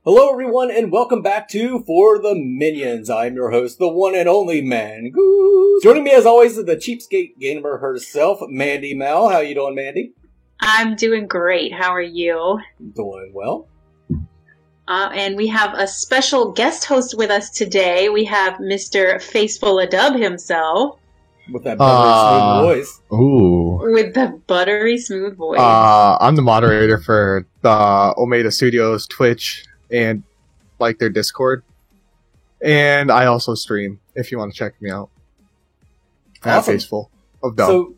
Hello everyone and welcome back to For the Minions. I'm your host, the one and only Mangoose. Joining me as always is the cheapskate gamer herself, Mandy Mal. How you doing, Mandy? I'm doing great. How are you? Doing well. And we have a special guest host with us today. We have Mr. Faceful Adub himself. With that buttery smooth voice. Ooh. With the buttery smooth voice. I'm the moderator for the Omega Studios Twitch and like their Discord. And I also stream if you want to check me out. Awesome. Faceful of Dub. So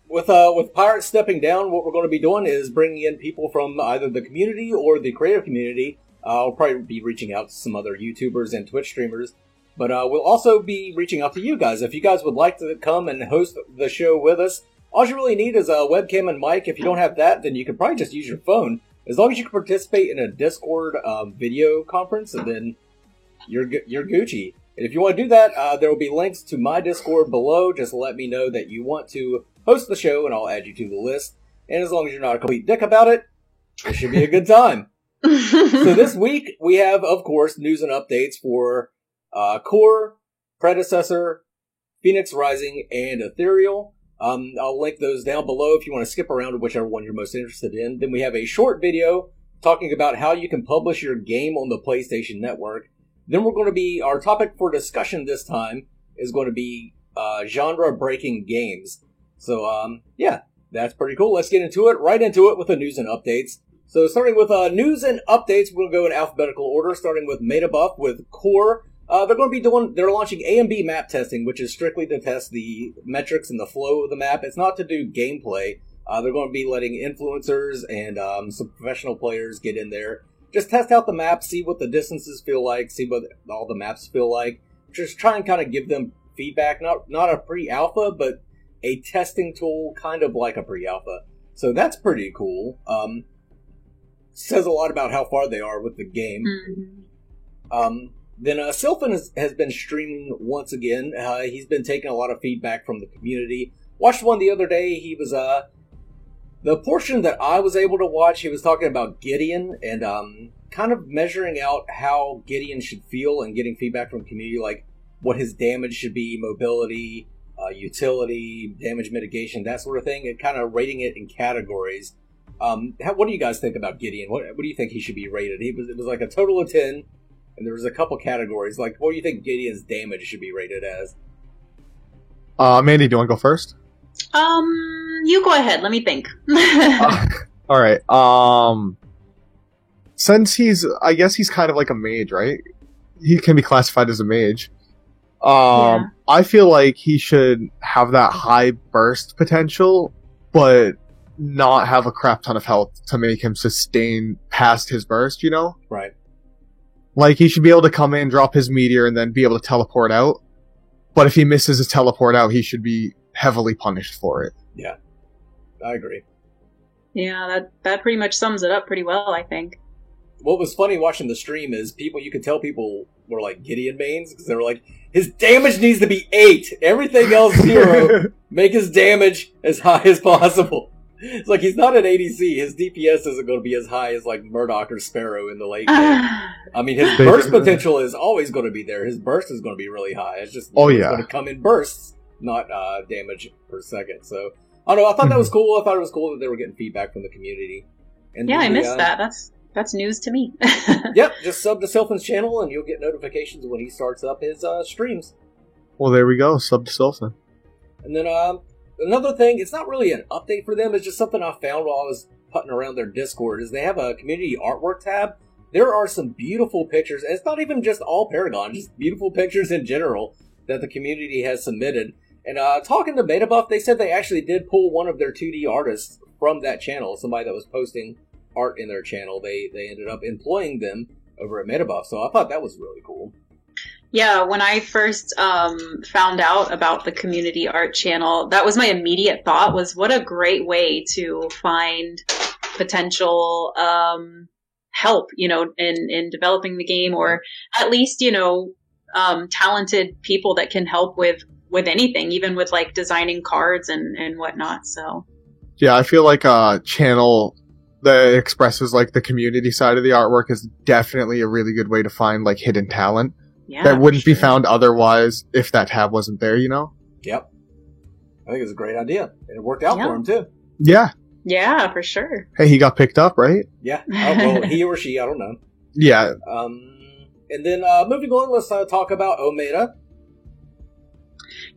with Pirates stepping down, what we're going to be doing is bringing in people from either the community or the creative community. I'll probably be reaching out to some other YouTubers and Twitch streamers. But we'll also be reaching out to you guys. If you guys would like to come and host the show with us, all you really need is a webcam and mic. If you don't have that, then you can probably just use your phone. As long as you can participate in a Discord video conference, and then you're Gucci. And if you want to do that, there will be links to my Discord below. Just let me know that you want to host the show, and I'll add you to the list. And as long as you're not a complete dick about it, it should be a good time. So this week, we have, of course, news and updates for Core, Predecessor, Phoenix Rising, and Ethereal. I'll link those down below if you want to skip around to whichever one you're most interested in. Then we have a short video talking about how you can publish your game on the PlayStation Network. Then our topic for discussion this time is going to be genre-breaking games. So, yeah, that's pretty cool. Let's get right into it with the news and updates. So starting with news and updates, we're going to go in alphabetical order, starting with Metabuff with Core. They're launching A and B map testing, which is strictly to test the metrics and the flow of the map. It's not to do gameplay. They're going to be letting influencers and some professional players get in there. Just test out the map, see what the distances feel like, see what all the maps feel like. Just try and kind of give them feedback. Not a pre-alpha, but a testing tool, kind of like a pre-alpha. So that's pretty cool. Says a lot about how far they are with the game. Mm-hmm. Then Sylphin has been streaming once again. He's been taking a lot of feedback from the community. Watched one the other day. He was the portion that I was able to watch. He was talking about Gideon and kind of measuring out how Gideon should feel and getting feedback from the community, like what his damage should be, mobility, utility, damage mitigation, that sort of thing, and kind of rating it in categories. What do you guys think about Gideon? What do you think he should be rated? It was like a total of 10. And there was a couple categories. Like, what do you think Gideon's damage should be rated as? Mandy, do you want to go first? You go ahead. Let me think. Alright, since I guess he's kind of like a mage, right? He can be classified as a mage. Yeah. I feel like he should have that high burst potential, but not have a crap ton of health to make him sustain past his burst, you know? Right. Like, he should be able to come in, drop his meteor, and then be able to teleport out. But if he misses his teleport out, he should be heavily punished for it. Yeah, I agree. Yeah, that pretty much sums it up pretty well, I think. What was funny watching the stream is you could tell people were like Gideon mains, because they were like, his damage needs to be 8, everything else 0, make his damage as high as possible. It's like, he's not an ADC. His DPS isn't going to be as high as, like, Murdoch or Sparrow in the late game. I mean, his burst potential is always going to be there. His burst is going to be really high. It's just it's going to come in bursts, not damage per second. So, I don't know. I thought that was cool. I thought it was cool that they were getting feedback from the community. And yeah, I missed that. That's news to me. Yep, just sub to Sylphin's channel, and you'll get notifications when he starts up his streams. Well, there we go. Sub to Sylphin. And then, another thing, it's not really an update for them, it's just something I found while I was putting around their Discord, is they have a community artwork tab. There are some beautiful pictures, and it's not even just all Paragon, just beautiful pictures in general that the community has submitted. And talking to Metabuff, they said they actually did pull one of their 2D artists from that channel, somebody that was posting art in their channel. They ended up employing them over at Metabuff, so I thought that was really cool. Yeah, when I first found out about the community art channel, that was my immediate thought, was what a great way to find potential help, in developing the game, or at least, talented people that can help with anything, even with like designing cards and whatnot. So yeah, I feel like a channel that expresses like the community side of the artwork is definitely a really good way to find like hidden talent Yeah, that wouldn't be sure. found otherwise if that tab wasn't there, you know? Yep. I think it's a great idea. And it worked out Yeah. for him, too. Yeah. Yeah, for sure. Hey, he got picked up, right? Yeah. Well, he or she, I don't know. Yeah. And then moving on, let's talk about Omega.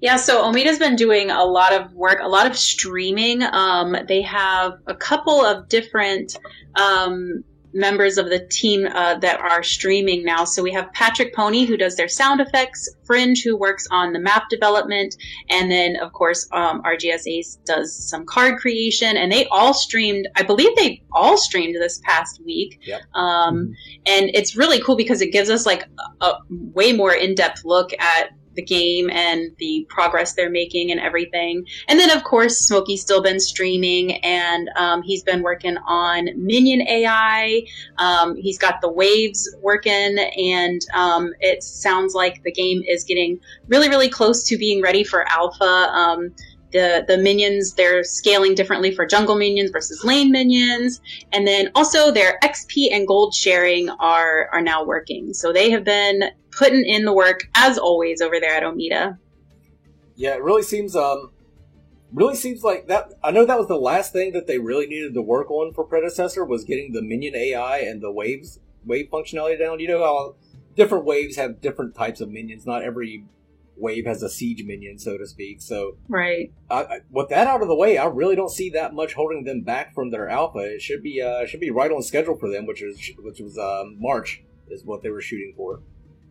Yeah, so Omida's been doing a lot of work, a lot of streaming. They have a couple of different members of the team that are streaming now. So we have Patrick Pony, who does their sound effects, Fringe, who works on the map development, and then, of course, RGS Ace does some card creation. And they all streamed, I believe they all streamed this past week. Yep. And it's really cool because it gives us like a way more in-depth look at the game and the progress they're making and everything. And then, of course, Smokey's still been streaming, and he's been working on Minion AI. He's got the waves working, and it sounds like the game is getting really, really close to being ready for alpha. The minions, they're scaling differently for jungle minions versus lane minions. And then also their XP and gold sharing are now working. So they have been putting in the work, as always, over there at Omida. Yeah, it really seems like that. I know that was the last thing that they really needed to work on for Predecessor, was getting the Minion AI and the wave functionality down. You know how different waves have different types of minions. Not every wave has a siege minion, so to speak. So, right. With that out of the way, I really don't see that much holding them back from their alpha. It should be right on schedule for them, which was March is what they were shooting for.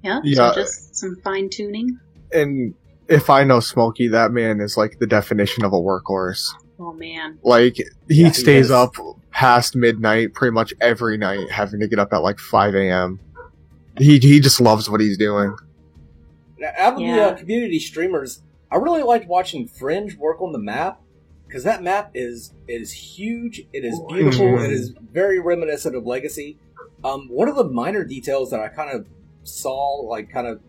Yeah. So just some fine tuning. And if I know Smokey, that man is like the definition of a workhorse. Oh man. Like he stays up past midnight pretty much every night, having to get up at like 5 a.m. He just loves what he's doing. Now, out of the community streamers, I really liked watching Fringe work on the map, because that map is huge, it is beautiful, it is very reminiscent of Legacy. One of the minor details that I kind of saw, like kind of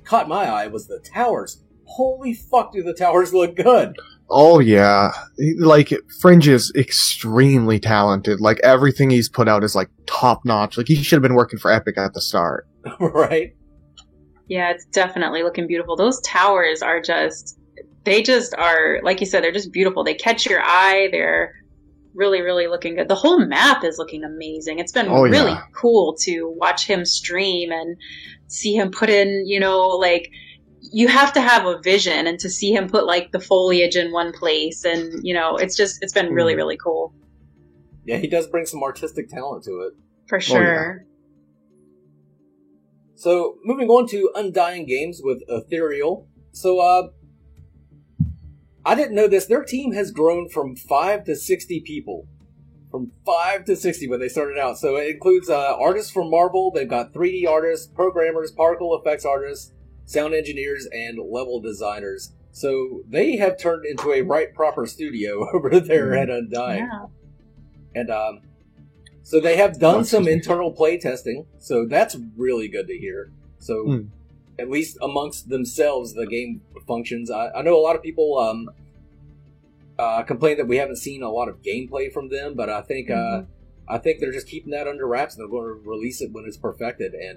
caught my eye, was the towers. Holy fuck, do the towers look good! Oh yeah, like Fringe is extremely talented. Like everything he's put out is like top notch. Like he should have been working for Epic at the start. Right? Yeah, it's definitely looking beautiful. Those towers are they just are, like you said, they're just beautiful. They catch your eye. They're really, really looking good. The whole map is looking amazing. It's been really cool to watch him stream and see him put in, like, you have to have a vision, and to see him put like the foliage in one place, and it's been really, really cool. Yeah, he does bring some artistic talent to it. For sure. Oh, yeah. So, moving on to Undying Games with Ethereal. So, I didn't know this. Their team has grown from 5 to 60 people. From 5 to 60 when they started out. So, it includes artists from Marvel. They've got 3D artists, programmers, particle effects artists, sound engineers, and level designers. So, they have turned into a right proper studio over there at Undying. Yeah. And, so they have done some internal play testing, so that's really good to hear. So at least amongst themselves, the game functions. I know a lot of people complain that we haven't seen a lot of gameplay from them, but I think they're just keeping that under wraps, and they're going to release it when it's perfected. And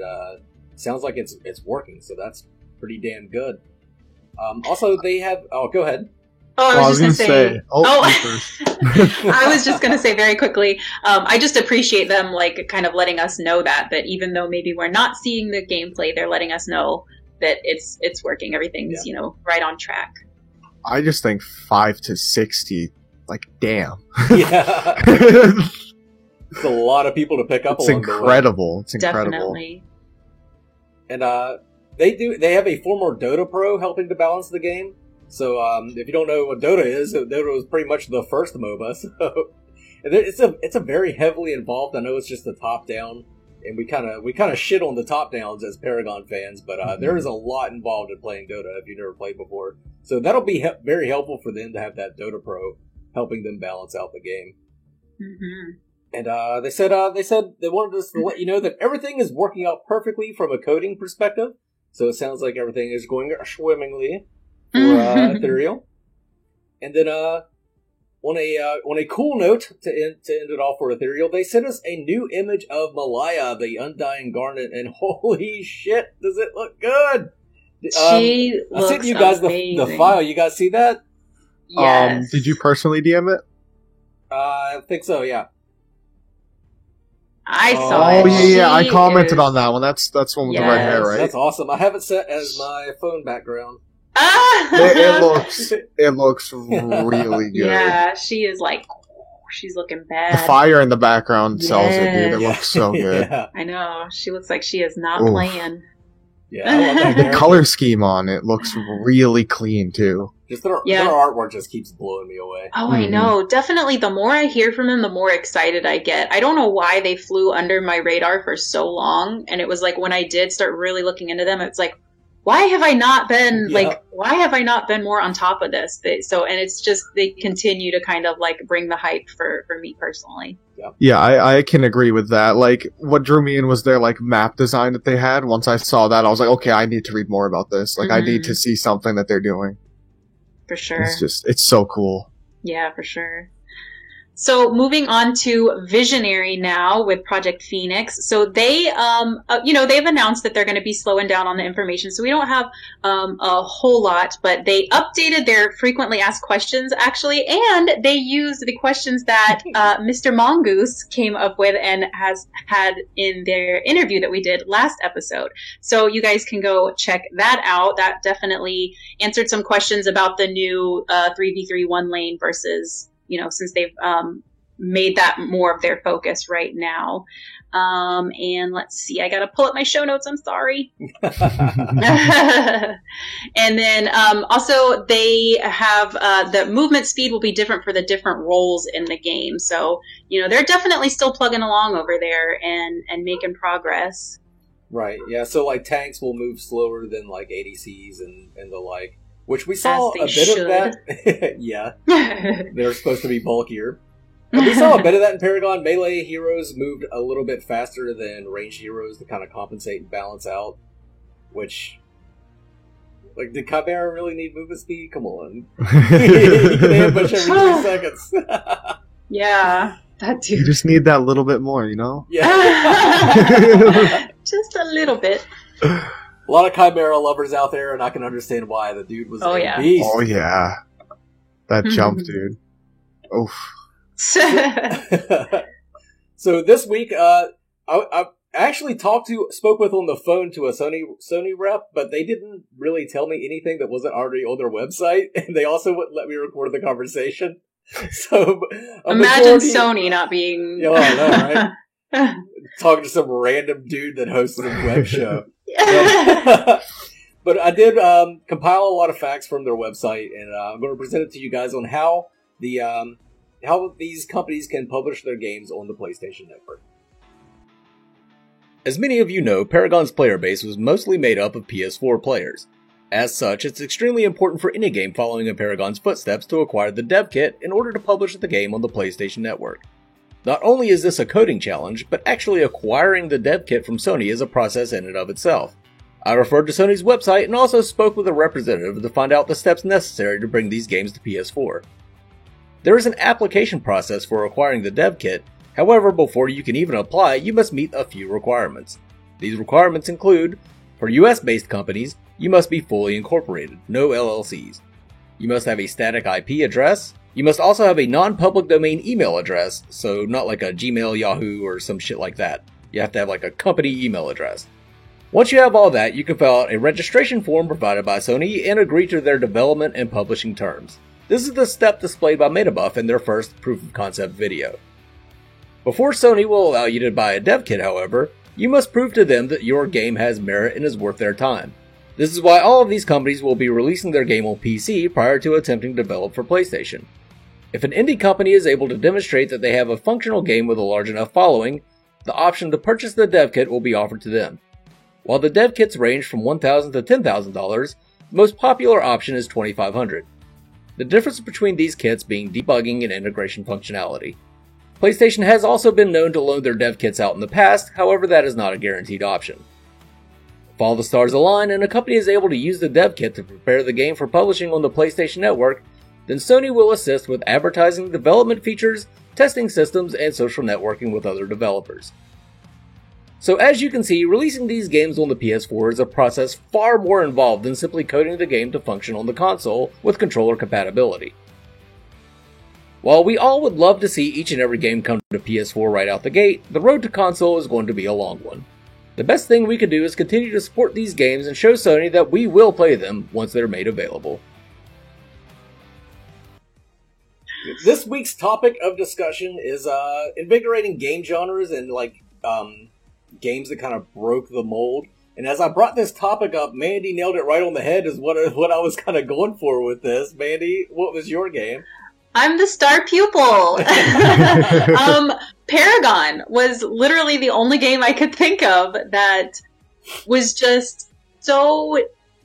sounds like it's working, so that's pretty damn good. Also, they have. Oh, go ahead. Oh, I was just going to say. I was just going to say very quickly. I just appreciate them, like, kind of letting us know that even though maybe we're not seeing the gameplay, they're letting us know that it's working. Everything's right on track. I just think 5 to 60, like, damn. Yeah, it's a lot of people to pick up. It's incredible. It's incredible. Definitely. And they have a former Dota pro helping to balance the game. So, if you don't know what Dota is, Dota was pretty much the first MOBA. So, it's a very heavily involved. I know it's just the top down, and we kind of shit on the top downs as Paragon fans, but there is a lot involved in playing Dota if you've never played before. So that'll be very helpful for them to have that Dota pro helping them balance out the game. Mm-hmm. And they said they wanted us to let you know that everything is working out perfectly from a coding perspective. So it sounds like everything is going swimmingly for Ethereal. And then on a cool note to end it off for Ethereal, they sent us a new image of Malaya, the Undying Garnet, and holy shit, does it look good! She looks I sent you guys the file. You guys see that? Yes. Did you personally DM it? I think so. Yeah. I saw it. Oh yeah, I She commented is- on that one. That's one with the red hair, Yes. right? That's awesome. I have it set as my phone background. It looks really good. Yeah, she is like, she's looking The bad. fire in the background sells it, dude. It Yes. looks so good. Yeah. I know. She looks like she is not Oof. playing. Yeah. I love that The character. color scheme on it looks really clean too. Just their Yeah. artwork just keeps blowing me away. Oh, I Mhm. know. Definitely, the more I hear from them, the more excited I get. I don't know why they flew under my radar for so long. And it was like when I did start really looking into them, it's like, why have I not been more on top of this? And it's just, they continue to kind of like bring the hype for me personally. Yeah, I can agree with that. Like, what drew me in was their, like, map design that they had. Once I saw that, I was like, okay, I need to read more about this. Like, I need to see something that they're doing. For sure. It's so cool. Yeah, for sure. So moving on to Visionary now with Project Phoenix. So they, they've announced that they're going to be slowing down on the information. So we don't have a whole lot, but they updated their frequently asked questions actually, and they used the questions that Mr. Mongoose came up with and has had in their interview that we did last episode. So you guys can go check that out. That definitely answered some questions about the new 3v3 one lane versus, since they've made that more of their focus right now. And let's see, I got to pull up my show notes. I'm sorry. And then also they have the movement speed will be different for the different roles in the game. So, they're definitely still plugging along over there and making progress. Right. Yeah. So like tanks will move slower than like ADCs and the like, which we saw As a they bit of that. Yeah. They're supposed to be bulkier. And we saw a bit of that in Paragon. Melee heroes moved a little bit faster than ranged heroes to kind of compensate and balance out. Which, like, did Chimera really need movement speed? Come on. He can ambush every 3 seconds. Yeah, that You dude. just need that little bit more, Yeah. Just a little bit. A lot of Chimera lovers out there, and I can understand why. The dude was a beast. Oh, yeah. That jump, dude. Oof. So this week, I actually spoke with on the phone to a Sony rep, but they didn't really tell me anything that wasn't already on their website, and they also wouldn't let me record the conversation. So Imagine Sony not being. Yeah, I know, right? Talking to some random dude that hosted a web show. But I did compile a lot of facts from their website, and I'm going to present it to you guys on how these companies can publish their games on the PlayStation Network. As many of you know, Paragon's player base was mostly made up of PS4 players. As such, it's extremely important for any game following in Paragon's footsteps to acquire the dev kit in order to publish the game on the PlayStation Network. Not only is this a coding challenge, but actually acquiring the dev kit from Sony is a process in and of itself. I referred to Sony's website and also spoke with a representative to find out the steps necessary to bring these games to PS4. There is an application process for acquiring the dev kit, however, before you can even apply, you must meet a few requirements. These requirements include, for US-based companies, you must be fully incorporated, no LLCs. You must have a static IP address. You must also have a non-public domain email address, so not like a Gmail, Yahoo, or some shit like that. You have to have like a company email address. Once you have all that, you can fill out a registration form provided by Sony and agree to their development and publishing terms. This is the step displayed by Metabuff in their first proof of concept video. Before Sony will allow you to buy a dev kit, however, you must prove to them that your game has merit and is worth their time. This is why all of these companies will be releasing their game on PC prior to attempting to develop for PlayStation. If an indie company is able to demonstrate that they have a functional game with a large enough following, the option to purchase the dev kit will be offered to them. While the dev kits range from $1,000 to $10,000, the most popular option is $2,500. The difference between these kits being debugging and integration functionality. PlayStation has also been known to loan their dev kits out in the past, however that is not a guaranteed option. If all the stars align and a company is able to use the dev kit to prepare the game for publishing on the PlayStation Network, then Sony will assist with advertising, development features, testing systems, and social networking with other developers. So as you can see, releasing these games on the PS4 is a process far more involved than simply coding the game to function on the console with controller compatibility. While we all would love to see each and every game come to PS4 right out the gate, the road to console is going to be a long one. The best thing we can do is continue to support these games and show Sony that we will play them once they're made available. This week's topic of discussion is invigorating game genres and games that kind of broke the mold. And as I brought this topic up, Mandy nailed it right on the head is what I was kind of going for with this. Mandy, what was your game? I'm the star pupil. Paragon was literally the only game I could think of that was just so...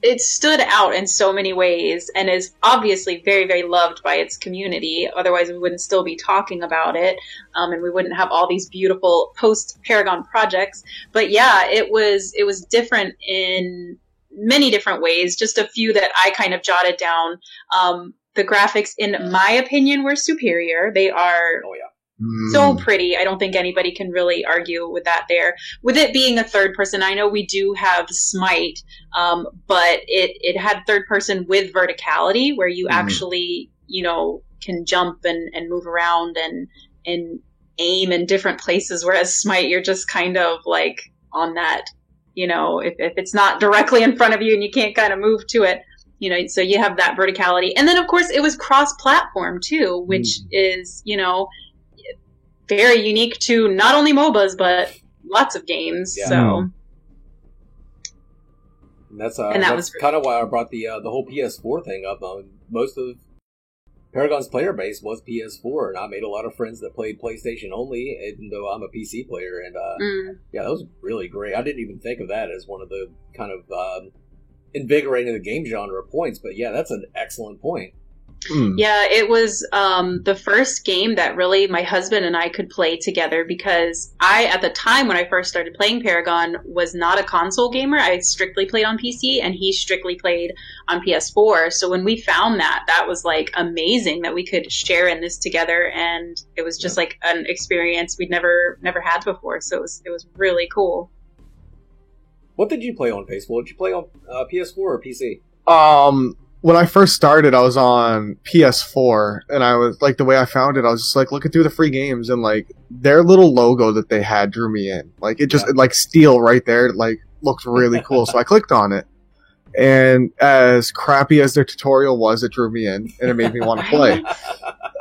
It stood out in so many ways and is obviously very, very loved by its community. Otherwise, we wouldn't still be talking about it, and we wouldn't have all these beautiful post-Paragon projects. But yeah, it was different in many different ways. Just a few that I kind of jotted down. The graphics, in my opinion, were superior. They are so pretty. I don't think anybody can really argue with that there. With it being a third person, I know we do have Smite, but it had third person with verticality where you actually, can jump and move around and aim in different places. Whereas Smite, you're just kind of like on that, if it's not directly in front of you and you can't kind of move to it. So you have that verticality. And then, of course, it was cross-platform, too, which is, very unique to not only MOBAs, but lots of games. Yeah. So that's kind of why I brought the whole PS4 thing up. Most of Paragon's player base was PS4, and I made a lot of friends that played PlayStation only, even though I'm a PC player. And yeah, that was really great. I didn't even think of that as one of the kind of invigorating the game genre points, but yeah, that's an excellent point. Yeah, it was the first game that really my husband and I could play together because at the time when I first started playing Paragon, was not a console gamer. I strictly played on PC and he strictly played on PS4. So when we found that was like amazing that we could share in this together, and it was just like an experience we'd never had before. So it was really cool. What did you play on, Paceful? Did you play on PS4 or PC? When I first started, I was on PS4, and I was like, the way I found it, I was just like looking through the free games, and like their little logo that they had drew me in. Like it just like steel right there, like looked really cool. So I clicked on it, and as crappy as their tutorial was, it drew me in, and it made me want to play.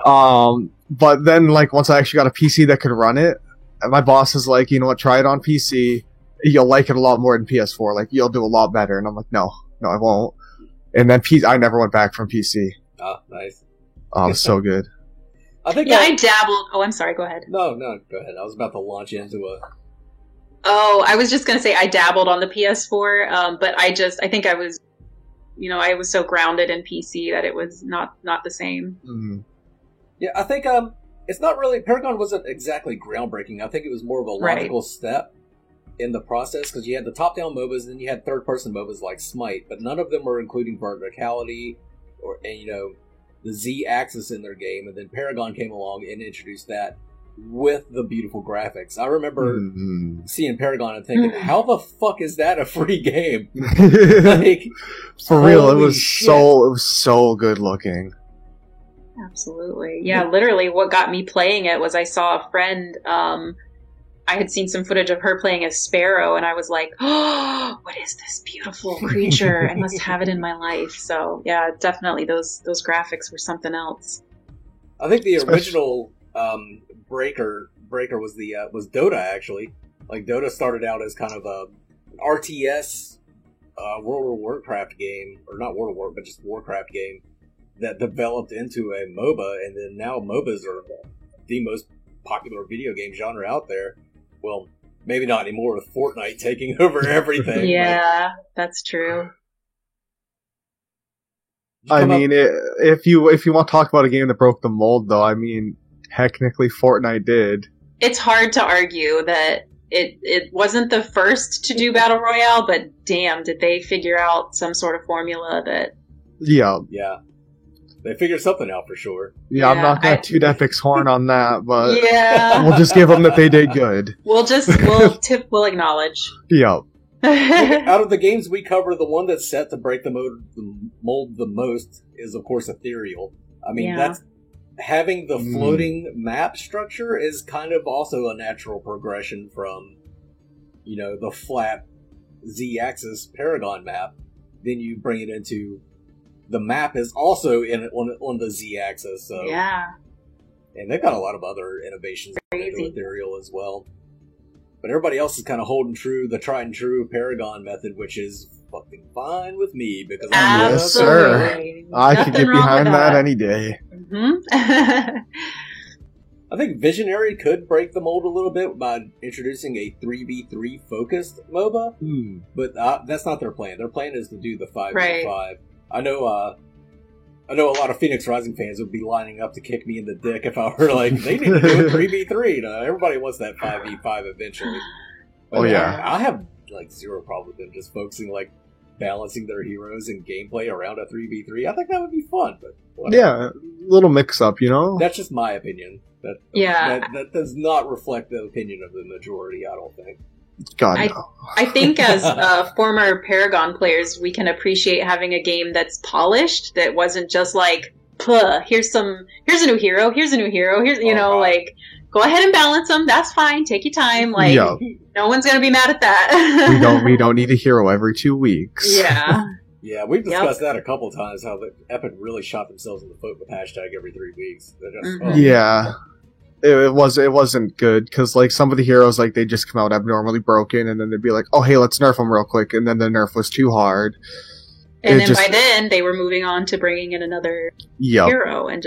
But then like once I actually got a PC that could run it, and my boss is like, you know what, try it on PC. You'll like it a lot more than PS4. Like you'll do a lot better. And I'm like, no, I won't. And then I never went back from PC. Oh, nice. Oh, it was so good. I dabbled. Oh, I'm sorry. Go ahead. No, go ahead. I was about to launch into a... Oh, I was just going to say I dabbled on the PS4, but I think I was, I was so grounded in PC that it was not the same. Mm-hmm. Yeah, I think it's not really... Paragon wasn't exactly groundbreaking. I think it was more of a logical step in the process, because you had the top-down MOBAs and then you had third-person MOBAs like Smite, but none of them were including verticality or the Z-axis in their game, and then Paragon came along and introduced that with the beautiful graphics. I remember seeing Paragon and thinking, how the fuck is that a free game? Like, for real, it was so good looking. Absolutely. Yeah, literally what got me playing it was I saw a friend, I had seen some footage of her playing as Sparrow, and I was like, oh, what is this beautiful creature? I must have it in my life. So, yeah, definitely those graphics were something else. I think the original Breaker was Dota, actually. Like, Dota started out as kind of a RTS World of Warcraft game, or not World of Warcraft, but just Warcraft game that developed into a MOBA, and then now MOBAs are the most popular video game genre out there. Well, maybe not anymore with Fortnite taking over everything. Yeah, that's true. I mean, if you want to talk about a game that broke the mold, though, I mean, technically Fortnite did. It's hard to argue that it wasn't the first to do Battle Royale, but damn, did they figure out some sort of formula that... Yeah. Yeah. They figured something out for sure. Yeah, I'm not gonna toot Epic's horn on that, but yeah, we'll just give them that they did good. we'll acknowledge. Yep. Out of the games we cover, the one that's set to break the mold the most is, of course, Ethereal. I mean, that's having the floating map structure is kind of also a natural progression from, the flat Z-axis Paragon map. Then you bring it into the map is also on the Z-axis. So yeah, and they've got a lot of other innovations into Ethereal as well. But everybody else is kind of holding true the tried and true Paragon method, which is fucking fine with me because I yes, sir. I could get behind that any day. Mm-hmm. I think Visionary could break the mold a little bit by introducing a 3v3 focused MOBA, but that's not their plan. Their plan is to do the 5v5. Right. I know a lot of Phoenix Rising fans would be lining up to kick me in the dick if I were like, they need to do a 3v3. No, everybody wants that 5v5 eventually. But I have like zero problem with them just focusing balancing their heroes and gameplay around a 3v3. I think that would be fun, but whatever. Yeah, little mix up, That's just my opinion. That does not reflect the opinion of the majority, I don't think. God, no. I think as former Paragon players, we can appreciate having a game that's polished, that wasn't just like, here's a new hero, here's go ahead and balance them, that's fine, take your time, no one's gonna be mad at that. we don't need a hero every 2 weeks. Yeah. Yeah, we've discussed that a couple times, how the Epic really shot themselves in the foot with hashtag every 3 weeks. Yeah. It wasn't good, because some of the heroes, they just come out abnormally broken, and then they'd be like, oh hey, let's nerf them real quick, and then the nerf was too hard. And then by then, they were moving on to bringing in another hero, and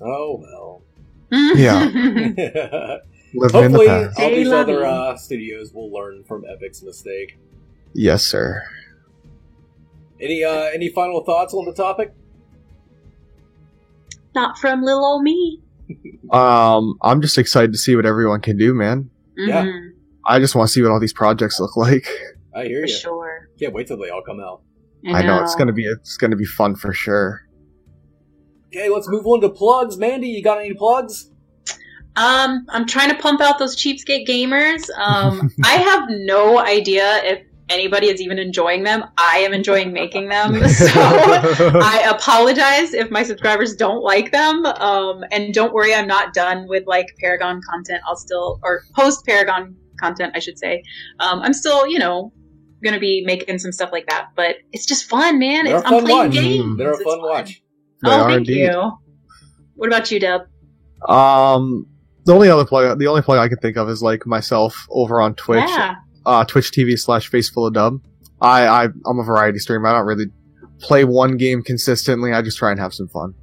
Oh well. Yeah. Hopefully all these other studios will learn from Epic's mistake. Yes, sir. Any final thoughts on the topic? Not from little old me. I'm just excited to see what everyone can do, man. Mm-hmm. Yeah. I just want to see what all these projects look like. I hear you. For sure. Can't wait till they all come out. I know it's gonna be fun for sure. Okay, let's move on to plugs. Mandy, you got any plugs? I'm trying to pump out those cheapskate gamers. I have no idea if anybody is even enjoying them. I am enjoying making them, so I apologize if my subscribers don't like them. And don't worry, I'm not done with Paragon content. Or post Paragon content, I should say. I'm still, gonna be making some stuff like that. But it's just fun, man. I'm playing games. They're a fun watch. Thank you. What about you, Deb? The only plug I can think of is myself over on Twitch. Yeah. Twitch TV/FacefulofDub. I'm a variety streamer. I don't really play one game consistently. I just try and have some fun.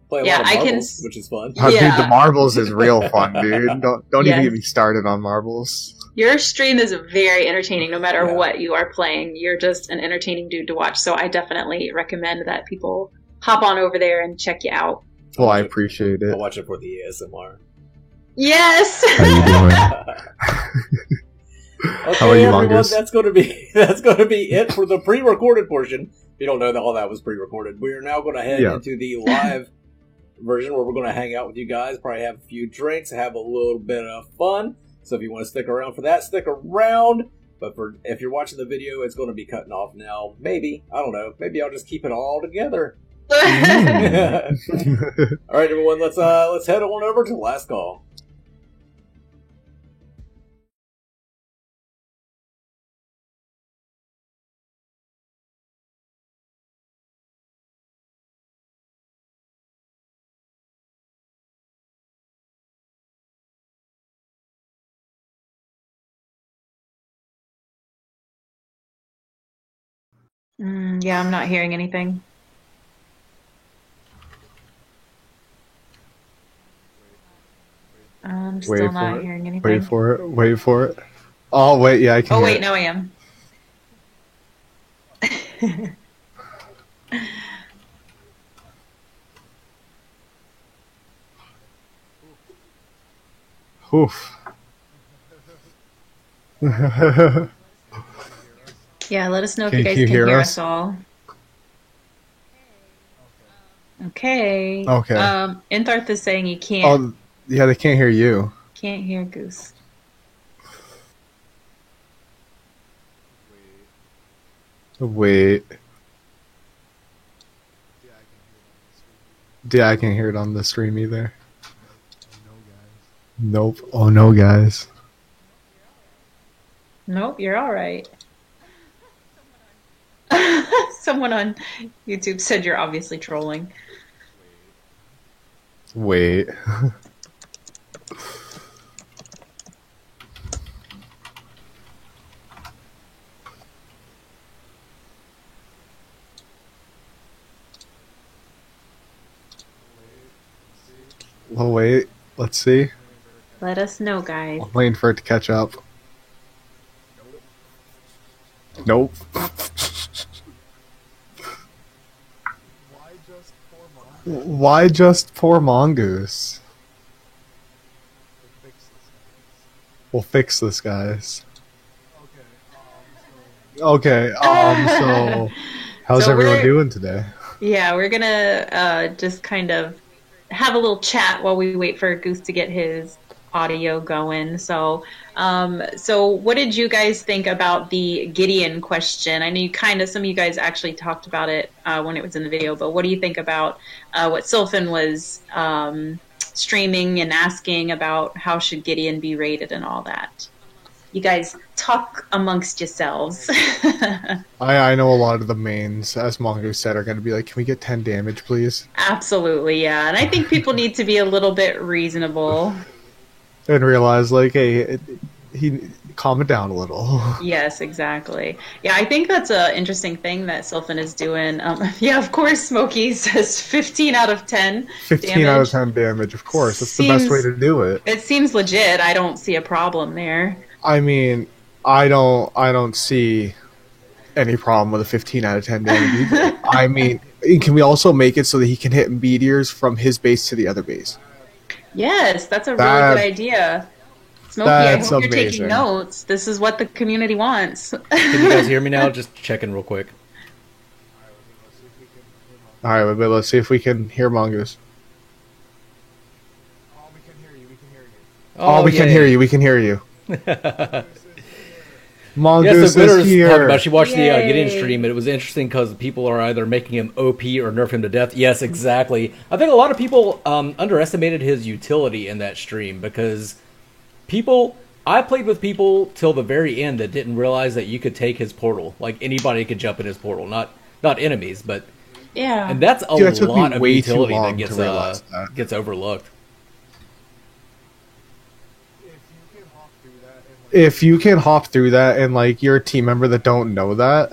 Play a lot of marbles, which is fun. Dude, the marbles is real fun, dude. Don't even get me started on marbles. Your stream is very entertaining no matter what you are playing. You're just an entertaining dude to watch, so I definitely recommend that people hop on over there and check you out. Well, I appreciate it. I'll watch it for the ASMR. Yes! How you doing? Okay, How are you, everyone, that's going to be it for the pre-recorded portion. If you don't know that all that was pre-recorded, we are now going to head into the live version where we're going to hang out with you guys, probably have a few drinks, have a little bit of fun. So if you want to stick around for that, stick around. But if you're watching the video, it's going to be cutting off now. Maybe. I don't know. Maybe I'll just keep it all together. All right, everyone, let's head on over to Last Call. Yeah, I'm not hearing anything. I'm still not hearing anything. Wait for it. Oh, wait, yeah, I can hear wait, it. now I am. Oof. Yeah, let us know if you guys can hear us all. Okay. Okay. Intharth is saying you Oh, yeah, they can't hear you. can't hear Goose. Wait. Yeah, I can't hear it on the stream either. Nope. Oh no, guys. Nope, you're all right. Someone on YouTube said you're obviously trolling. Wait. Oh wait. Let's see. Let us know, guys. I'm waiting for it to catch up. Nope. Why just poor Mongoose? We'll fix this, guys. Okay, so how's So everyone we're- doing today? Yeah, we're gonna just kind of have a little chat while we wait for Goose to get his audio going. So what did you guys think about the Gideon question? I know some of you guys actually talked about it when it was in the video, but what do you think about what Sylphan was streaming and asking about how should Gideon be rated and all that? You guys talk amongst yourselves. I know a lot of the mains, as Mongoose said, are going to be like, can we get 10 damage, please? Absolutely, yeah. And I think people need to be a little bit reasonable. And realize, like, hey, he calm it down a little. Yes, exactly. Yeah, I think that's an interesting thing that Sylphan is doing. Yeah, of course, Smokey says 15 out of 10 15 out of 10 damage, of course. That's the best way to do it. It seems legit. I don't see a problem there. I mean, I don't see any problem with a 15 out of 10 damage either. I mean, can we also make it so that he can hit meteors from his base to the other base? Yes, that's a really good idea. Smokey, I hope you're taking notes. This is what the community wants. Can you guys hear me now? Just checking real quick. Alright, but let's see if we can hear Mongoose. Oh, we can hear you. We can hear you. Mongoose is here. She watched the Gideon stream, and it was interesting because people are either making him OP or nerf him to death. Yes, exactly. I think a lot of people underestimated his utility in that stream because I played with people till the very end that didn't realize that you could take his portal. Like anybody could jump in his portal, not enemies, but yeah. And that's a lot of utility that gets overlooked. If you can hop through that and like you're a team member that don't know that,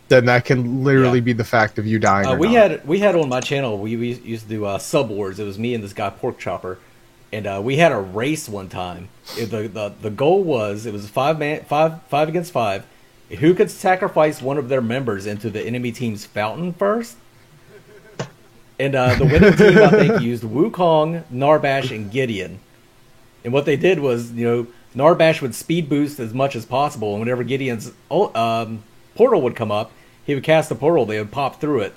then that can literally be the fact of you dying. We had on my channel, we used to do sub wars. It was me and this guy Pork Chopper, and we had a race one time. The goal was it was 5 against 5. Who could sacrifice one of their members into the enemy team's fountain first? And the winning team, I think, used Wukong, Narbash, and Gideon. And what they did was, Narbash would speed boost as much as possible, and whenever Gideon's portal would come up, he would cast the portal, they would pop through it,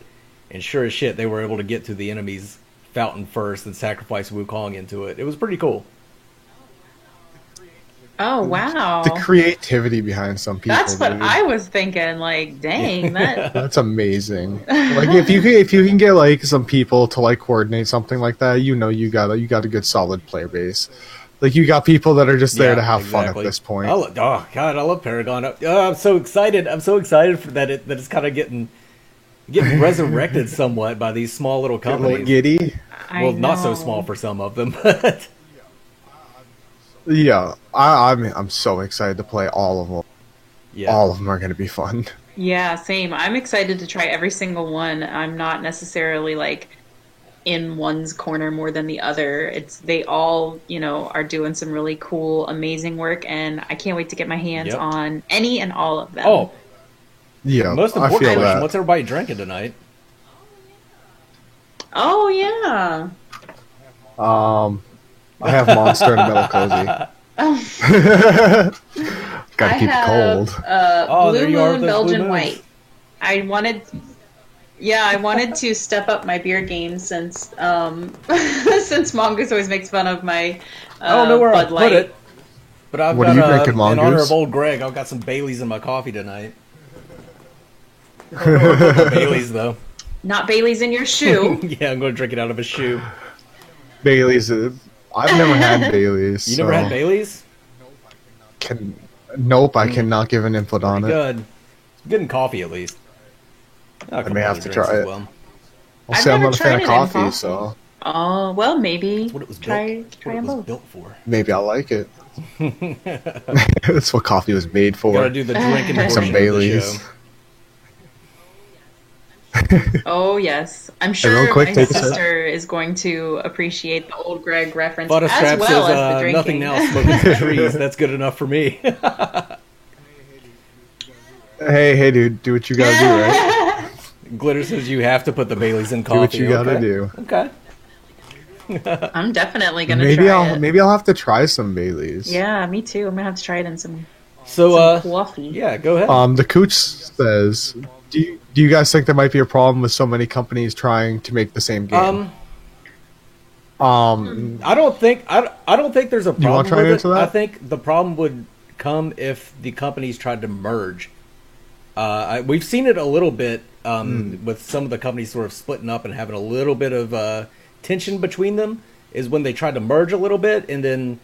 and sure as shit, they were able to get to the enemy's fountain first and sacrifice Wukong into it. It was pretty cool. Oh, wow. The creativity behind some people. That's what I was thinking. Like, dang, that's amazing. Like, if you can get like some people to like coordinate something like that, you got a good solid player base. Like, you got people that are just there to have fun at this point. Oh God, I love Paragon. I'm so excited. I'm so excited for that it's kind of getting resurrected somewhat by these small little companies. Giddy. Well, not so small for some of them, but yeah, I'm so excited to play all of them. Yeah. All of them are going to be fun. Yeah, same. I'm excited to try every single one. I'm not necessarily like in one's corner more than the other. They all, are doing some really cool, amazing work, and I can't wait to get my hands on any and all of them. Oh, yeah. Most important question: what's everybody drinking tonight? Oh yeah. I have Monster and Milk Cozy. Gotta keep it cold. Blue Moon Belgian White. I wanted. Yeah, I wanted to step up my beer game since since Mongoose always makes fun of my I don't know where I Bud put Light. it, but I've What got are you drinking, in honor Mongoose? of old Greg. I've got some Baileys in my coffee tonight. I don't know where I put the Baileys though. Not Bailey's in your shoe. Yeah, I'm going to drink it out of a shoe. Bailey's. I've never had Bailey's. You never had Baileys? Nope, I cannot give an input on it. Good. Good in coffee at least. I may have to try it. Well. I'll I've say I'm never not a fan of tried it in coffee, coffee. so Oh, well, maybe That's what it was try built. try That's them what it was both. built for. maybe I'll like it. That's what coffee was made for. Gotta do the drinking portion Some of the Baileys. show. Oh yes, I'm sure Everyone quick, my take a sip. sister is going to appreciate the old Greg reference Butter as Strap well says, as the drinking. nothing now, smoking some trees. That's good enough for me. Hey, dude, do what you gotta do, right? Glitter says you have to put the Baileys in coffee. Do what you gotta Okay. do. Okay. I'm definitely gonna Maybe try it. Maybe I'll have to try some Baileys. Yeah, me too. I'm gonna have to try it in some So, coffee. yeah, go ahead. The Cooch says, do you guys think there might be a problem with so many companies trying to make the same game? I don't think there's a you wanna problem try to with it. answer that? I think the problem would come if the companies tried to merge. We've seen it a little bit with some of the companies sort of splitting up and having a little bit of tension between them. Is when they tried to merge a little bit, and then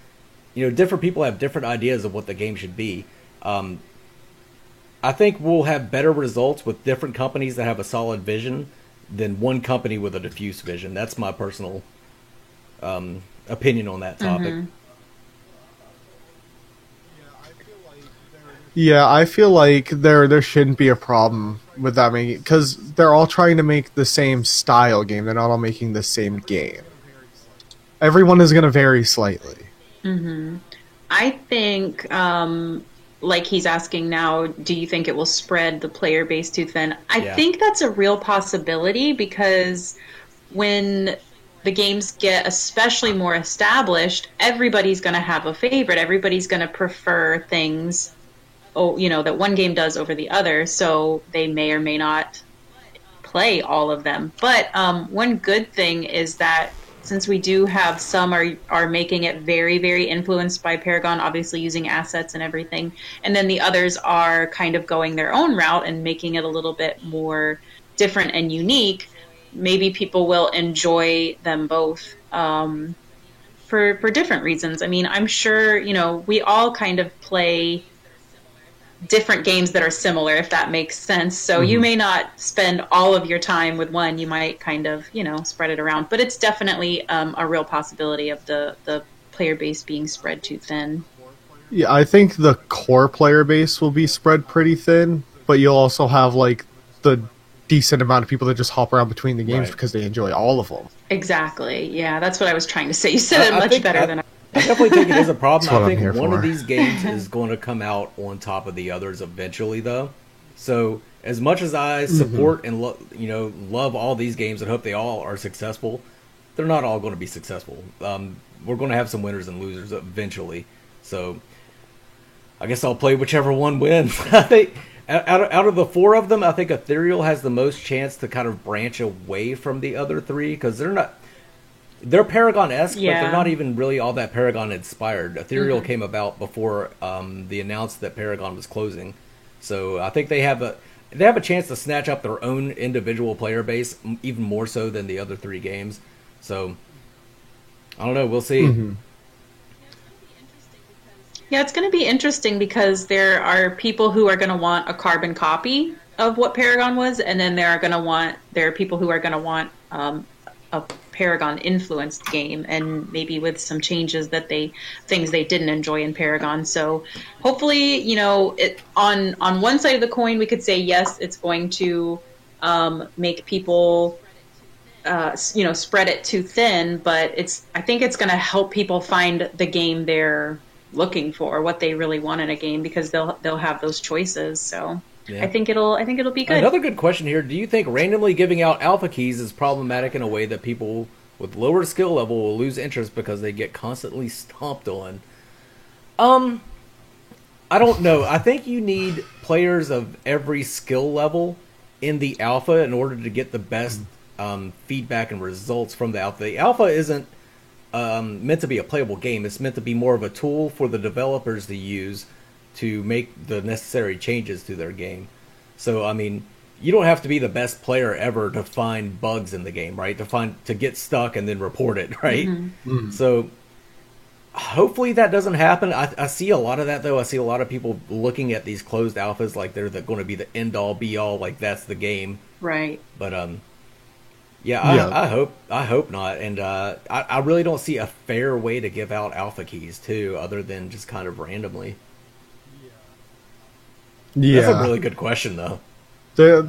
different people have different ideas of what the game should be. I think we'll have better results with different companies that have a solid vision than one company with a diffuse vision. That's my personal opinion on that topic. Yeah, I feel like there shouldn't be a problem with that, because they're all trying to make the same style game. They're not all making the same game. Everyone is going to vary slightly. I think, like he's asking now, do you think it will spread the player base too thin? I think that's a real possibility, because when the games get especially more established, everybody's going to have a favorite. Everybody's going to prefer things, that one game does over the other, so they may or may not play all of them. But one good thing is that since we do have some are making it very, very influenced by Paragon, obviously using assets and everything, and then the others are kind of going their own route and making it a little bit more different and unique, maybe people will enjoy them both for different reasons. I mean, I'm sure, we all kind of play different games that are similar, if that makes sense. So you may not spend all of your time with one. You might kind of, spread it around. But it's definitely a real possibility of the player base being spread too thin. Yeah, I think the core player base will be spread pretty thin, but you'll also have the decent amount of people that just hop around between the games because they enjoy all of them. Exactly. Yeah, that's what I was trying to say. You said it much better than I. I definitely think it is a problem. That's what I I'm think here one for. of these games is going to come out on top of the others eventually, though. So as much as I support and love all these games and hope they all are successful, they're not all going to be successful. We're going to have some winners and losers eventually. So I guess I'll play whichever one wins. I think out of the four of them, I think Ethereal has the most chance to kind of branch away from the other three, because they're Paragon-esque, but they're not even really all that Paragon-inspired. Ethereal came about before the announced that Paragon was closing, so I think they have a chance to snatch up their own individual player base, even more so than the other three games. So I don't know. We'll see. Yeah, it's going to be interesting because there are people who are going to want a carbon copy of what Paragon was, and then there are people who are going to want a Paragon influenced game, and maybe with some changes things they didn't enjoy in Paragon. So hopefully, on one side of the coin, we could say yes, it's going to make people spread it too thin, but I think it's going to help people find the game they're looking for, what they really want in a game, because they'll have those choices. So I think it'll be good. Another good question here: do you think randomly giving out alpha keys is problematic in a way that people with lower skill level will lose interest because they get constantly stomped on? I don't know. I think you need players of every skill level in the alpha in order to get the best feedback and results from the alpha. The alpha isn't meant to be a playable game. It's meant to be more of a tool for the developers to use to make the necessary changes to their game. So, I mean, you don't have to be the best player ever to find bugs in the game, right? To get stuck and then report it, right? So hopefully that doesn't happen. I see a lot of that, though. I see a lot of people looking at these closed alphas like they're going to be the end-all, be-all, like that's the game. Right. But, I hope not. And I really don't see a fair way to give out alpha keys, too, other than just kind of randomly. Yeah. That's a really good question, though. I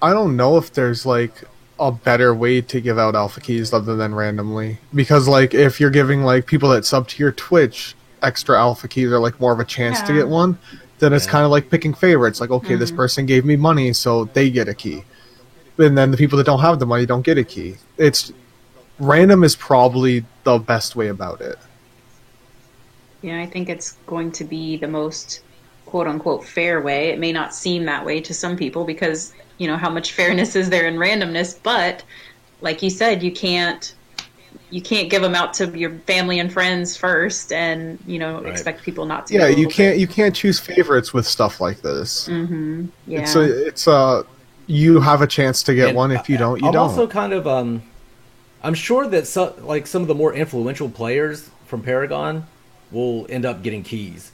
don't know if there's like a better way to give out alpha keys other than randomly, because like if you're giving like people that sub to your Twitch extra alpha keys or like more of a chance to get one, then it's kind of like picking favorites. Like, okay, this person gave me money, so they get a key, and then the people that don't have the money don't get a key. It's random is probably the best way about it. Yeah, I think it's going to be the most quote-unquote fair way. It may not seem that way to some people because, you know, how much fairness is there in randomness, but like you said, you can't give them out to your family and friends first and, you know, expect people not to. Yeah, you can't choose favorites with stuff like this. Mm-hmm. Yeah. It's you have a chance to get one. If you don't, you don't. I'm also kind of I'm sure that some of the more influential players from Paragon will end up getting keys.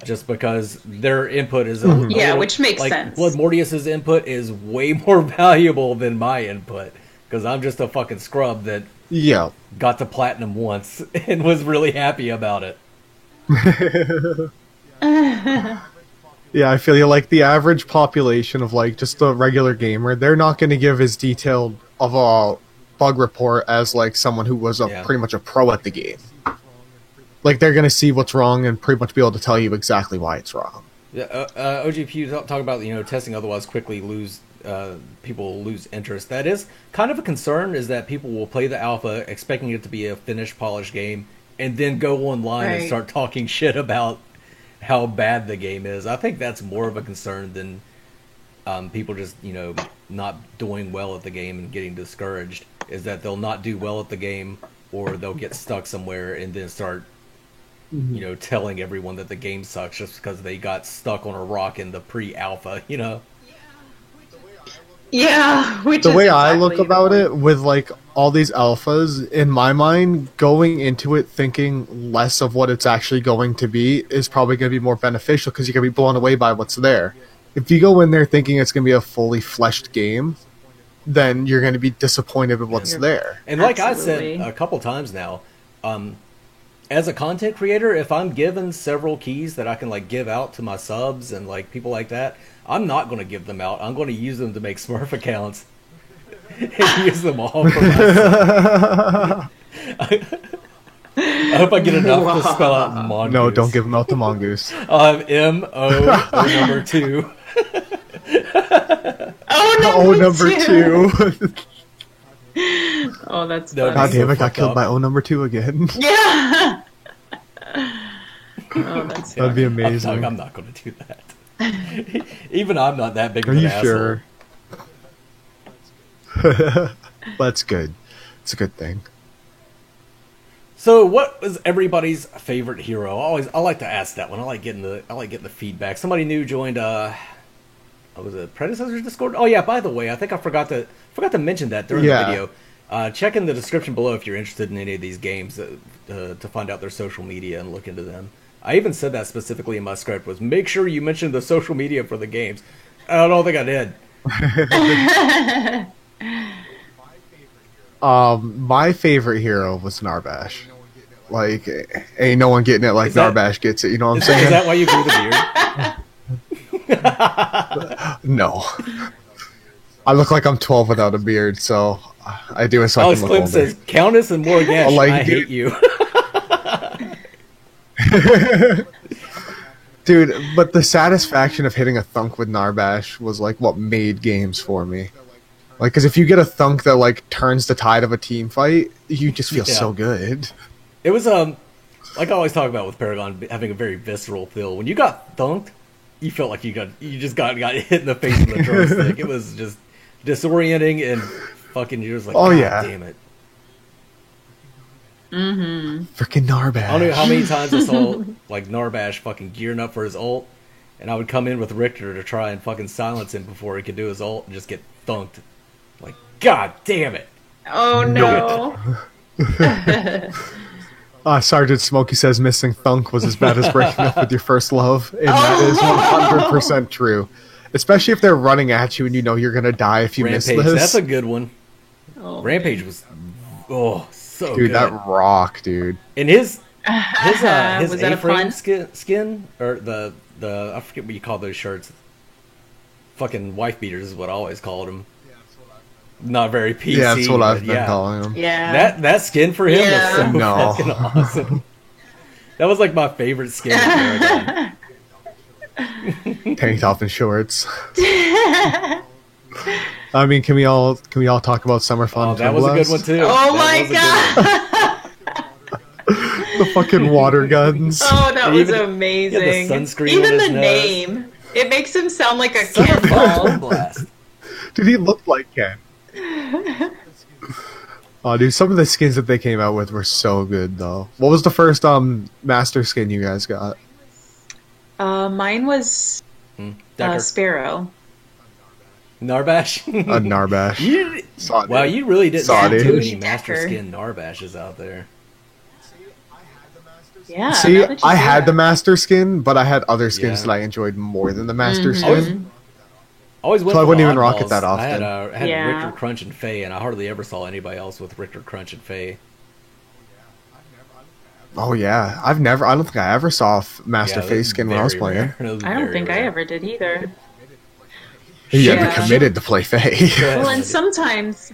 Just because their input is which makes sense. Blood Mortius's input is way more valuable than my input because I'm just a fucking scrub that got to platinum once and was really happy about it. Yeah, I feel like the average population of like just a regular gamer, they're not going to give as detailed of a bug report as like someone who was pretty much a pro at the game. Like, they're going to see what's wrong and pretty much be able to tell you exactly why it's wrong. Yeah, OGP talk about, you know, testing otherwise quickly people lose interest. That is kind of a concern, is that people will play the alpha expecting it to be a finished, polished game and then go online and start talking shit about how bad the game is. I think that's more of a concern than people just, you know, not doing well at the game and getting discouraged, is that they'll not do well at the game or they'll get stuck somewhere and then start, you know, telling everyone that the game sucks just because they got stuck on a rock in the pre-alpha, you know? Yeah, the way I look about it with like all these alphas, in my mind, going into it thinking less of what it's actually going to be is probably going to be more beneficial because you're going to be blown away by what's there. If you go in there thinking it's going to be a fully fleshed game, then you're going to be disappointed with what's there. And like I said a couple times now, as a content creator, if I'm given several keys that I can like give out to my subs and like people like that, I'm not going to give them out. I'm going to use them to make Smurf accounts and use them all for myself. I hope I get enough to spell out Mongoose. No, don't give them out to Mongoose. I'll have M-O number 2. Number two. Oh, that's funny. God damn it, got killed by number 2 again. Yeah. Oh, that's That'd be amazing. I'm not going to do that. Even I'm not that big of an asshole. Are you sure? That's good. It's a good thing. So, what was everybody's favorite hero? I like to ask that one. I like getting the feedback. Somebody new joined. Was it Predecessor's Discord? Oh yeah. By the way, I think I forgot to mention that during the video. Check in the description below if you're interested in any of these games to find out their social media and look into them. I even said that specifically in my script, was make sure you mention the social media for the games. I don't think I did. My favored hero was Narbash. Like, ain't no one getting it like Narbash gets it, you know what I'm saying? Is that why you grew the beard? No. I look like I'm 12 without a beard, so I do it so I can look older. Says, Countess and Morgash, I hate you. Dude, but the satisfaction of hitting a thunk with Narbash was like what made games for me. Like, because if you get a thunk that like turns the tide of a team fight, you just feel so good. It was like I always talk about with Paragon having a very visceral feel. When you got thunked, you felt like you just got hit in the face with a drumstick. It was just disorienting and fucking. You're just like, Oh, God yeah. damn it. Freaking Narbash. I don't know how many times I saw like Narbash fucking gearing up for his ult, and I would come in with Richter to try and fucking silence him before he could do his ult and just get thunked. Like, God damn it! Oh no. Sergeant Smokey says missing Thunk was as bad as breaking up with your first love, and that is 100% true. Especially if they're running at you and you know you're gonna die if you Rampage, miss this. that's a good one. Oh, Rampage was so dude, good. that rock, dude. And his Was that a A-frame pun? skin or the I forget what you call those shirts. Fucking wife beaters is what I always called them. Not very PC. Yeah, that's what I've but been yeah. calling him. Yeah. That skin for him Yeah. was so No. fucking awesome. That was like my favorite skin. of Paragon. Tank top and shorts. I mean, can we all talk about Summer Fun? Oh, that was a good one too. Oh That my was a good one. god. The fucking water guns. Oh, that And was even- amazing. he had the sunscreen on Even his the nose. name. It makes him sound like a Summer Ken Fun doll. Blast. Dude, he looked like Ken. Oh, dude, some of the skins that they came out with were so good, though. What was the first master skin you guys got? Mine was Decker. Sparrow. Narbash. A Narbash. You, Saw it, wow, dude. you really didn't Saw see it, too dude. many master Decker. skin Narbashes out there. Yeah. See, now that you I say had that. the master skin, but I had other skins Yeah. that I enjoyed more than the master Mm-hmm. skin. Always went So I for wouldn't the even rock it oddballs. that I had, often. Yeah. Richter, Crunch, and Faye, and I hardly ever saw anybody else with Richter, Crunch, and Faye. Oh yeah, I don't think I ever saw a master Yeah, face skin when I was very playing. rare. It was I don't very think I rare. ever did either. You had to Yeah. be committed to play Faye. Go ahead, Well, and Mandy. sometimes.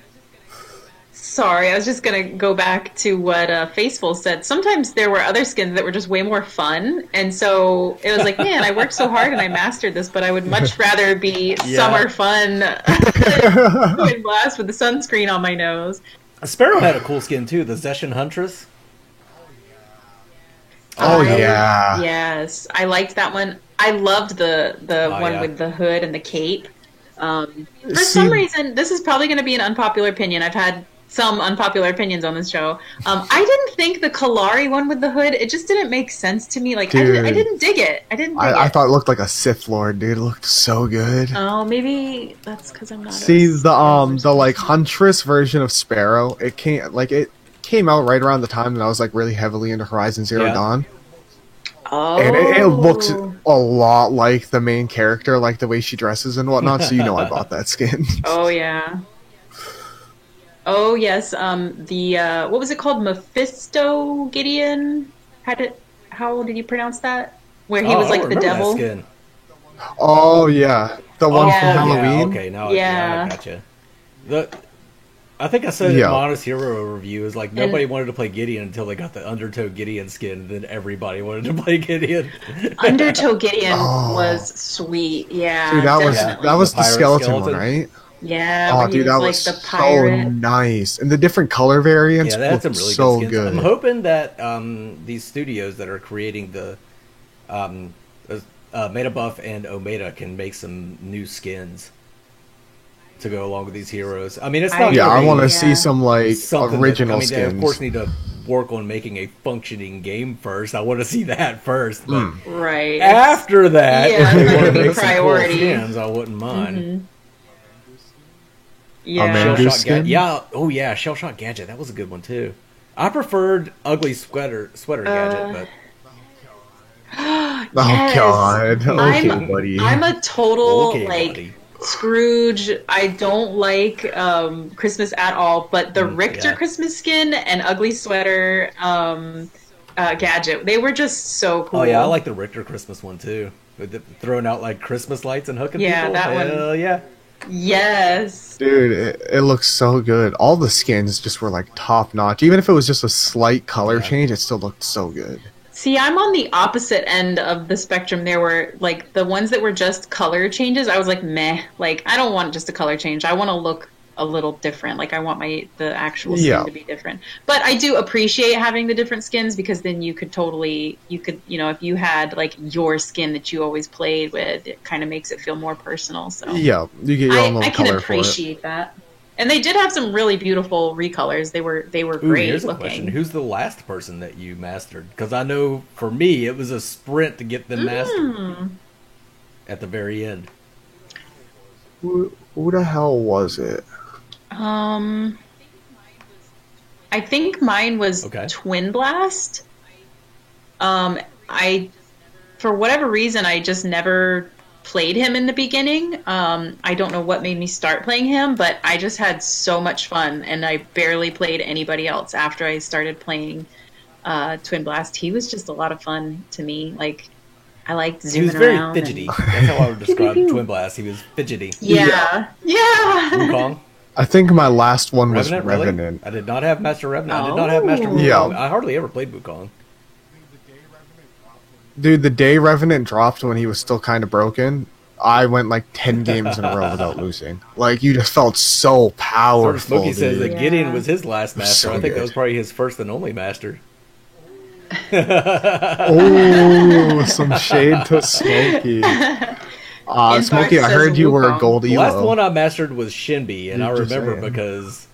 Sorry, I was just gonna go back to what Faceful said. Sometimes there were other skins that were just way more fun, and so it was like, man, I worked so hard and I mastered this, but I would much rather be Yeah. summer fun and blast with the sunscreen on my nose. Sparrow had a cool skin too, the Zeshan Huntress. Oh I- yeah. Yes, I liked that one. I loved the one yeah. with the hood and the cape. For See- some reason, this is probably going to be an unpopular opinion. I've had some unpopular opinions on this show. I didn't think the Kalari one with the hood, it just didn't make sense to me. Like, I Dude. didn't dig it. I didn't dig it. I thought it looked like a Sith Lord, dude. It looked so good. Oh, maybe that's because I'm not. See a the like Huntress version of Sparrow. It came out right around the time that I was like really heavily into Horizon Zero Yeah. Dawn, Oh, and it looks a lot like the main character, like the way she dresses and whatnot. So you know I bought that skin. Oh yeah. Oh yes. The what was it called? Mephisto Gideon. How did you pronounce that? Where he Oh, was I like the remember that devil. skin. Oh yeah, the one yeah. from Halloween. Yeah, okay, now Yeah. I gotcha. I think I said Yeah. in Honest Hero review is like nobody wanted to play Gideon until they got the Undertow Gideon skin, and then everybody wanted to play Gideon. Undertow Gideon Oh. was sweet. Yeah, Dude, that definitely. was The the pirate skeleton one, skeleton. right? Yeah, Oh, where he dude, that like was the so pirate. nice, and the different color variants Yeah, that's some looked really so good skins. good. I'm hoping that these studios that are creating the Metabuff and Omega can make some new skins to go along with these heroes. I mean, it's not Yeah, I really want to Yeah. see some like something original that, I mean, they of course skins. need to work on making a functioning game first. I want to see that first. But Mm. Right. after that, Yeah, if they that want would to be make some cool priority. skins, I wouldn't mind. Mhm. man, Yeah. Mandu Shellshock skin? yeah, oh yeah, Shellshock Gadget. That was a good one too. I preferred Ugly Sweater Gadget, but Oh Yes. god, okay, I'm- buddy. I'm a total okay, like buddy. Scrooge. I don't like Christmas at all, but the Richter yeah. Christmas skin and Ugly Sweater Gadget, they were just so cool. Oh yeah, I like the Richter Christmas one too. With throwing out like Christmas lights and hooking Yeah, people. that one. Hell yeah. Yes. Dude, it looks so good. All the skins just were like top notch. Even if it was just a slight color Yeah. change, it still looked so good. See, I'm on the opposite end of the spectrum. There were like the ones that were just color changes. I was like, meh. Like, I don't want just a color change. I want to look a little different. Like I want the actual skin to be different. But I do appreciate having the different skins because then you could, if you had like your skin that you always played with, it kind of makes it feel more personal. So yeah, you get your own little I can color appreciate that. And they did have some really beautiful recolors. They were great here's looking. A question. Who's the last person that you mastered? Because I know for me it was a sprint to get them mastered at the very end. Who the hell was it? I think mine was Twin Blast. I, for whatever reason, I just never played him in the beginning. I don't know what made me start playing him, but I just had so much fun, and I barely played anybody else after I started playing Twin Blast. He was just a lot of fun to me. Like, I liked zooming around. He was very fidgety. That's how I would describe Twin Blast. He was fidgety. Yeah. Wukong? I think my last one was Revenant. Really? I did not have Master Revenant. I did not have Master Wukong. Yeah. I hardly ever played Wukong. Dude, the day Revenant dropped when he was still kind of broken, I went like 10 games in a row without losing. Like, you just felt so powerful. Smokey says that Gideon was his last master. So I think that was probably his first and only master. Oh, some shade to Smokey. Smokey, I heard you were a gold elo. The last one I mastered was Shinbi, and I remember because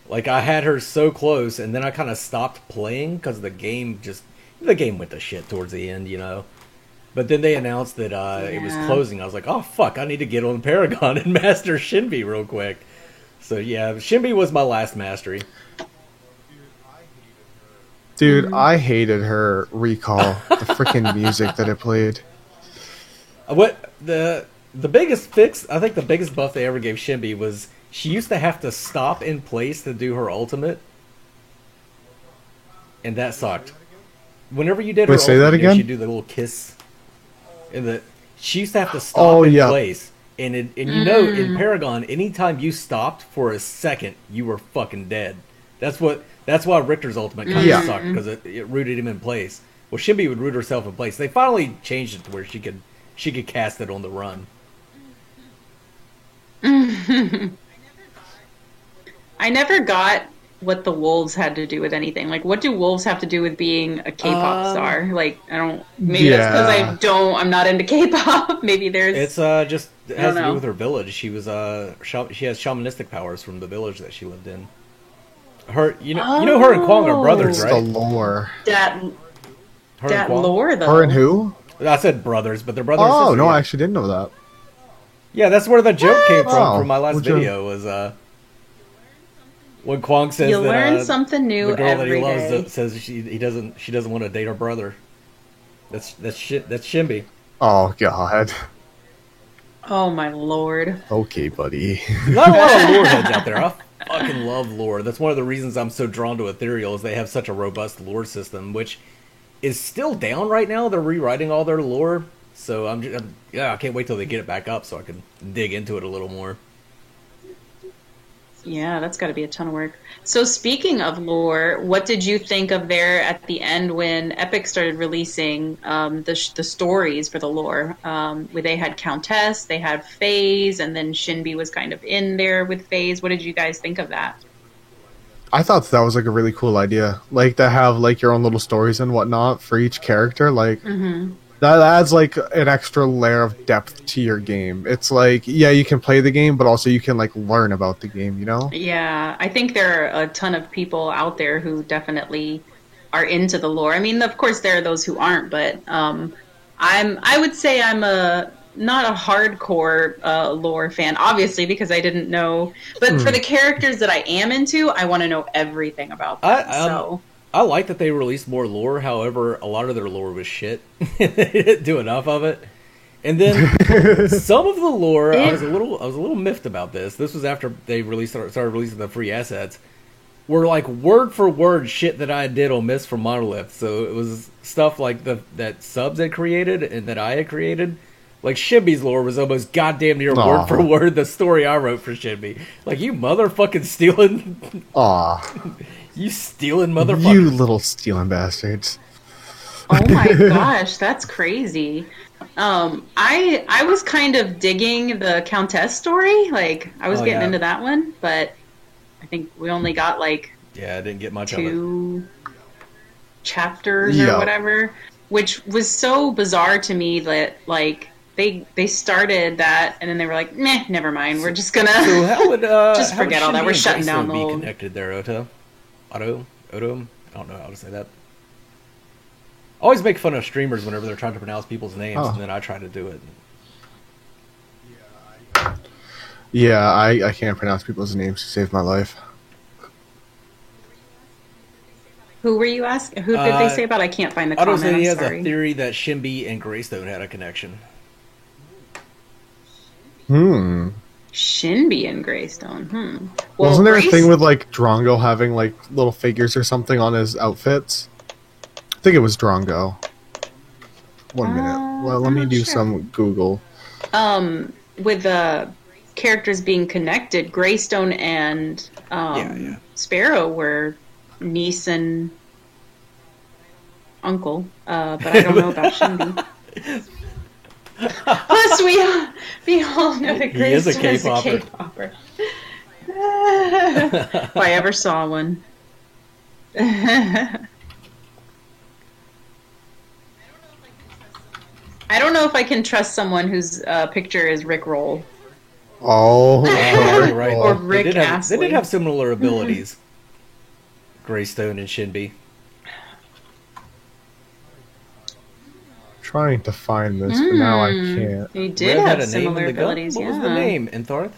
like I had her so close, and then I kind of stopped playing because the game went to shit towards the end, you know. But then they announced that it was closing. I was like, oh fuck, I need to get on Paragon and master Shinbi real quick. So yeah, Shinbi was my last mastery. Dude, I hated her recall. The freaking music that it played. What the biggest fix? I think the biggest buff they ever gave Shinbi was she used to have to stop in place to do her ultimate, and that sucked. Whenever you did her say that again? She'd do the little kiss. She used to have to stop in place, and you know, in Paragon, anytime you stopped for a second, you were fucking dead. That's why Richter's ultimate kind of sucked, because it rooted him in place. Well, Shinbi would root herself in place. They finally changed it to where she could cast it on the run. I never got what the wolves had to do with anything. Like, what do wolves have to do with being a K-pop star? Like, I don't. Maybe that's because I'm not into K-pop. Maybe there's. It's just it has to do with her village. She was she has shamanistic powers from the village that she lived in. Her, you know, her and Kwong are brothers, right? The lore. That lore, though. Her and who? I said brothers, but they're brothers. Oh no, I actually didn't know that. Yeah, that's where the joke came from my last video. Was when Kwong says you learn something new the girl every that he day. loves says she doesn't want to date her brother. That's Shinbi. Oh god. Oh my lord. Okay, buddy. Not a lot of lore heads out there. I fucking love lore. That's one of the reasons I'm so drawn to Ethereal is they have such a robust lore system, which is still down right now. They're rewriting all their lore, so I can't wait till they get it back up so I can dig into it a little more. Yeah, that's got to be a ton of work. So speaking of lore, what did you think of there at the end when Epic started releasing the stories for the lore? Where they had Countess, they had FaZe, and then Shinbi was kind of in there with FaZe. What did you guys think of that? I thought that was like a really cool idea, like to have like your own little stories and whatnot for each character. Like that adds like an extra layer of depth to your game. It's like, yeah, you can play the game, but also you can like learn about the game, you know? Yeah, I think there are a ton of people out there who definitely are into the lore. I mean, of course, there are those who aren't, but I would say I'm not a hardcore lore fan, obviously, because I didn't know. But for the characters that I am into, I want to know everything about them. I like that they released more lore. However, a lot of their lore was shit. They didn't do enough of it. And then some of the lore, I was a little miffed about this. This was after they started releasing the free assets. Were like word for word shit that I did on Myths from Monolith. So it was stuff like that Subs had created and that I had created. Like, Shinbi's lore was almost goddamn near word for word the story I wrote for Shinbi. Like, you motherfucking stealing... You stealing motherfucker. You little stealing bastards. Oh my gosh, that's crazy. I was kind of digging the Countess story. Like, I was getting into that one, but I think we only got like I didn't get much of it. 2 chapters or whatever, which was so bizarre to me that like they started that and then they were like, meh, never mind. We're just gonna just forget all that. We're shutting down the whole. Connected there, Otto. I don't know how to say that. I always make fun of streamers whenever they're trying to pronounce people's names, and then I try to do it. Yeah, I can't pronounce people's names to save my life. Who were you asking? Who did they say about? I can't find the comment. Otto said he has a theory that Shinbi and Greystone had a connection. Shinbi and Greystone. Well, wasn't there a thing with like Drongo having like little figures or something on his outfits? I think it was Drongo. 1 minute. Well, let me do some Google. With the characters being connected, Greystone and Sparrow were niece and uncle, but I don't know about Shinbi. Plus, we all know that Greystone is a K-popper. If I ever saw one. I don't know if I can trust someone whose picture is Rick Roll. Oh, right. Or Rick Astley. They did have similar abilities. Greystone and Shinbi. Trying to find this, but now I can't. They did have similar abilities. What was the name, Entharth?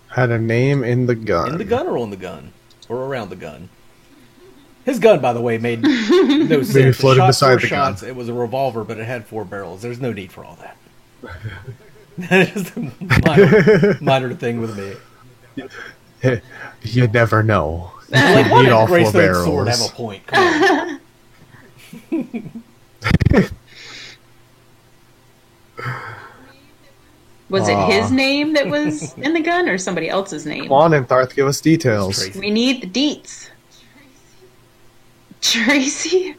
Had a name in the gun. In the gun or on the gun? Or around the gun? His gun, by the way, made no sense. Maybe floated beside the shots, gun. It was a revolver, but it had 4 barrels. There's no need for all that. That is a minor thing with me. You never know. Like, why need all did 4 Greystone's barrels. sword have a point? Come on. Was it his name that was in the gun or somebody else's name? Come on, Entharth, give us details. We need the deets. Tracy?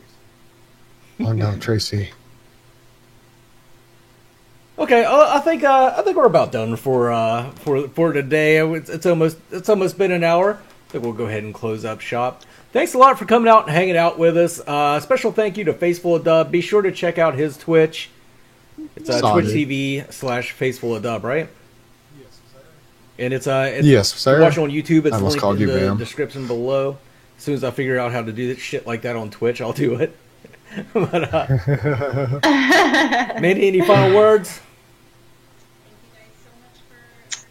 Oh no, Tracy. Okay, I think we're about done for today. It's almost been an hour. I think we'll go ahead and close up shop. Thanks a lot for coming out and hanging out with us. Special thank you to Faceful of Dub. Be sure to check out his Twitch. It's Twitch TV/Faceful of Dub, right? And it's yes, sir. Watch on YouTube. It's linked in the Bam. description below. As soon as I figure out how to do shit like that on Twitch, I'll do it. But, Mandy, any final words?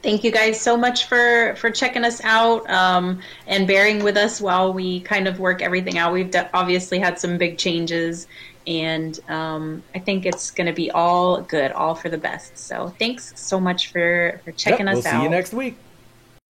Thank you guys so much for checking us out and bearing with us while we kind of work everything out. We've obviously had some big changes, and I think it's going to be all good, all for the best. So thanks so much for checking us out. We'll see you next week.